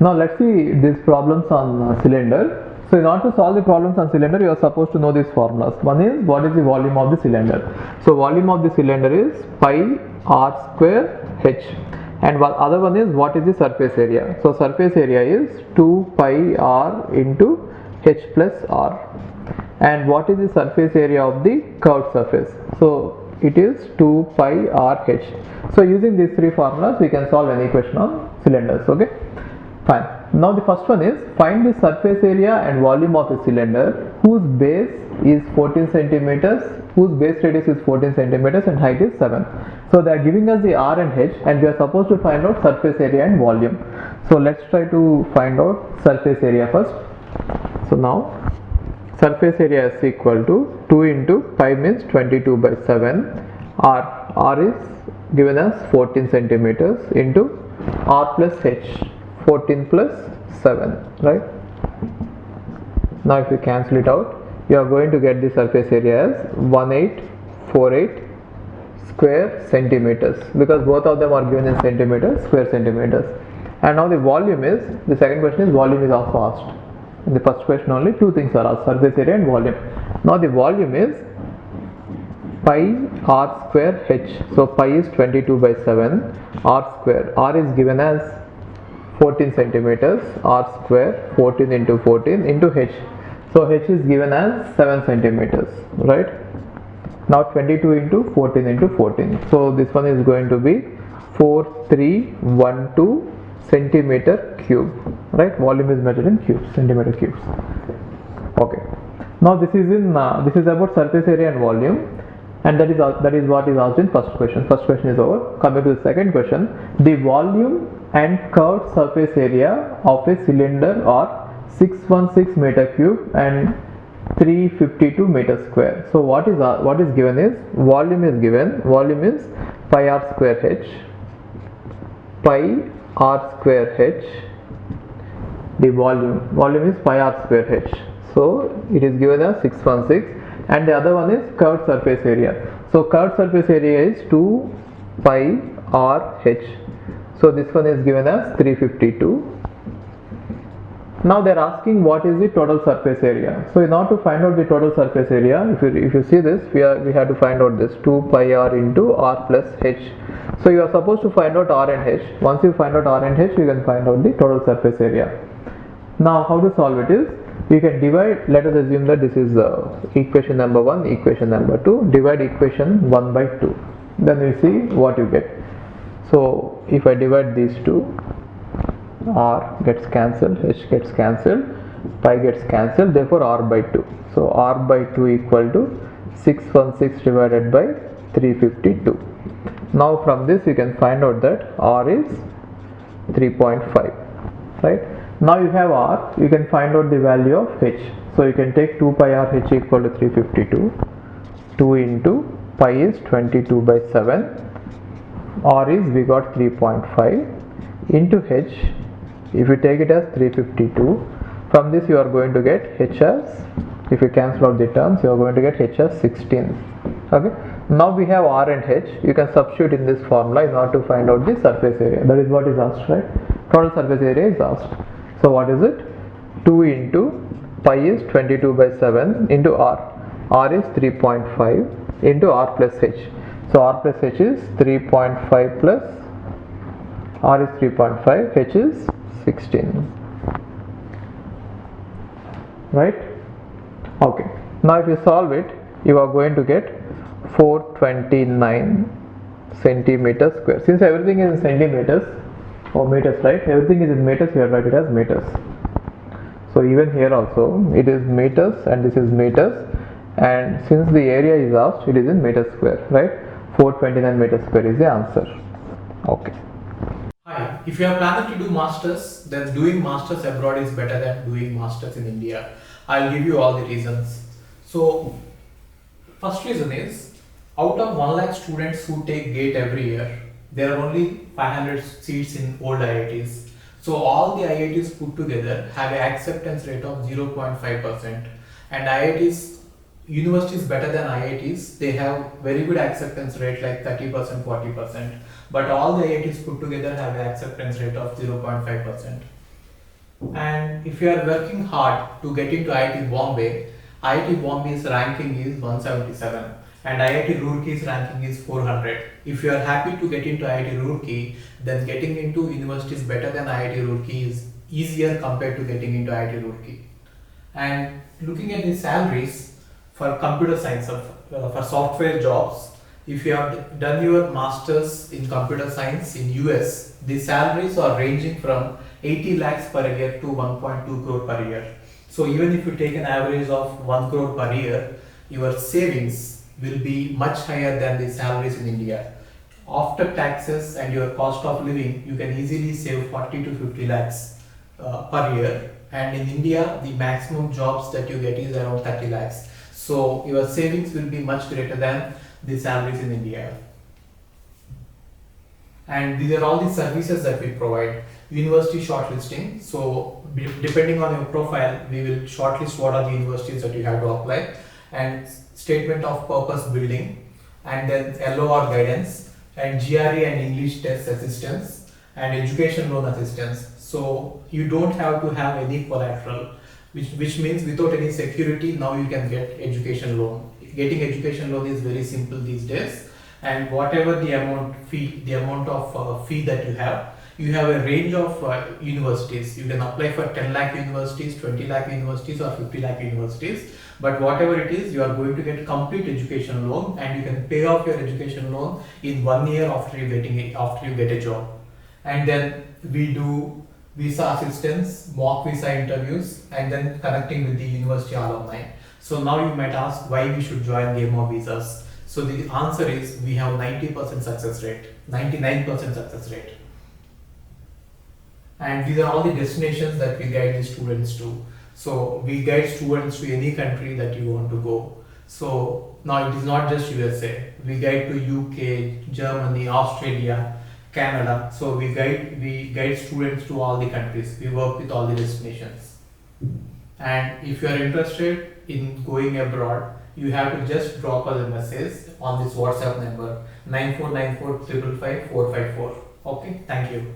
Now let's see these problems on cylinder. So in order to solve the problems on cylinder, you are supposed to know these formulas. One is what is the volume of the cylinder. So volume of the cylinder is pi r square h, and other one is what is the surface area. So surface area is 2 pi r into h plus r, and what is the surface area of the curved surface. So it is 2 pi r h. So using these three formulas we can solve any question on cylinders. Okay, fine. Now the first one is find the surface area and volume of a cylinder whose base is 14 centimeters, whose base radius is 14 centimeters and height is 7. So they are giving us the r and h, and we are supposed to find out surface area and volume. So let's try to find out surface area first. So now surface area is equal to 2 into pi means 22 by 7, r is given as 14 centimeters into r plus h, 14 plus 7, right? Now if you cancel it out, you are going to get the surface area as 1848 square centimeters, because both of them are given in centimeters, square centimeters. And now the volume is, the second question is volume is also asked. In the first question only two things are asked, surface area and volume. Now the volume is pi r square h. So pi is 22 by 7, r square, r is given as 14 centimeters, r square 14 into 14 into h. So h is given as 7 centimeters, right? Now 22 into 14 into 14. So this one is going to be 4312 centimeter cube, right? Volume is measured in cubes, centimeter cubes. Okay. Now this is about surface area and volume, and that is what is asked in first question. First question is over. Coming to the second question, the volume and curved surface area of a cylinder are 616 meter cube and 352 meter square. So what is given is volume is given. Volume is pi r square h, pi r square h. The volume is pi r square h. So it is given as 616, and the other one is curved surface area. So curved surface area is 2 pi r h. So this one is given as 352. Now they are asking what is the total surface area. So in order to find out the total surface area, if you see this, we have to find out this 2 pi r into r plus h. So you are supposed to find out r and h. Once you find out r and h, you can find out the total surface area. Now how to solve it is, you can divide, let us assume that this is equation number 1, equation number 2, divide equation 1 by 2. Then we see what you get. So if I divide these two, r gets cancelled, h gets cancelled, pi gets cancelled, therefore r by 2. So r by 2 equal to 616 divided by 352. Now from this you can find out that r is 3.5, right? Now you have r, you can find out the value of h. So you can take 2 pi r h equal to 352, 2 into pi is 22 by 7, r is we got 3.5 into h. If you take it as 352, from this you are going to get h as, if you cancel out the terms, you are going to get h as 16. Okay. Now we have r and h. You can substitute in this formula in order to find out the surface area. That is what is asked, right? Total surface area is asked. So what is it? 2 into pi is 22 by 7 into r. R is 3.5 into r plus h. So r plus h is 3.5 plus r is 3.5, h is 16, right? Okay. Now if you solve it, you are going to get 429 centimeters square. Since everything is in centimeters or meters, right? Everything is in meters, here write it as meters. So even here also it is meters and this is meters, and since the area is asked, it is in meters square, right? 429 meters square is the answer. Okay. Hi, if you are planning to do masters, then doing masters abroad is better than doing masters in India. I'll give you all the reasons. So first reason is, out of 1 lakh students who take GATE every year, there are only 500 seats in old IITs. So all the IITs put together have an acceptance rate of 0.5%, and IITs, universities better than IITs, they have very good acceptance rate like 30%, 40%, but all the IITs put together have an acceptance rate of 0.5%. And if you are working hard to get into IIT Bombay's ranking is 177 and IIT Roorkey's ranking is 400. If you are happy to get into IIT Roorkey, then getting into universities better than IIT Roorkey is easier compared to getting into IIT Roorkey. And looking at the salaries for computer science, for software jobs, if you have done your masters in computer science in US, the salaries are ranging from 80 lakhs per year to 1.2 crore per year. So even if you take an average of 1 crore per year, your savings will be much higher than the salaries in India. After taxes and your cost of living, you can easily save 40 to 50 lakhs per year. And in India, the maximum jobs that you get is around 30 lakhs. So your savings will be much greater than the salaries in India. And these are all the services that we provide. University shortlisting. So depending on your profile, we will shortlist what are the universities that you have to apply, and statement of purpose building, and then LOR guidance, and GRE and English test assistance, and education loan assistance. So you don't have to have any collateral, which means without any security, now you can get education loan. Getting education loan is very simple these days, and whatever the amount of fee that you have a range of universities. You can apply for 10 lakh universities, 20 lakh universities, or 50 lakh universities. But whatever it is, you are going to get complete education loan, and you can pay off your education loan in 1 year after you get a job. And then we do visa assistance, mock visa interviews, and then connecting with the university alumni. So now you might ask why we should join Game of Visas. So the answer is we have 90% success rate, 99% success rate. And these are all the destinations that we guide the students to. So we guide students to any country that you want to go. So now it is not just USA. We guide to UK, Germany, Australia, Canada. So we guide students to all the countries. We work with all the destinations. And if you are interested in going abroad, you have to just drop us a message on this WhatsApp number 9494 555 454. Okay, thank you.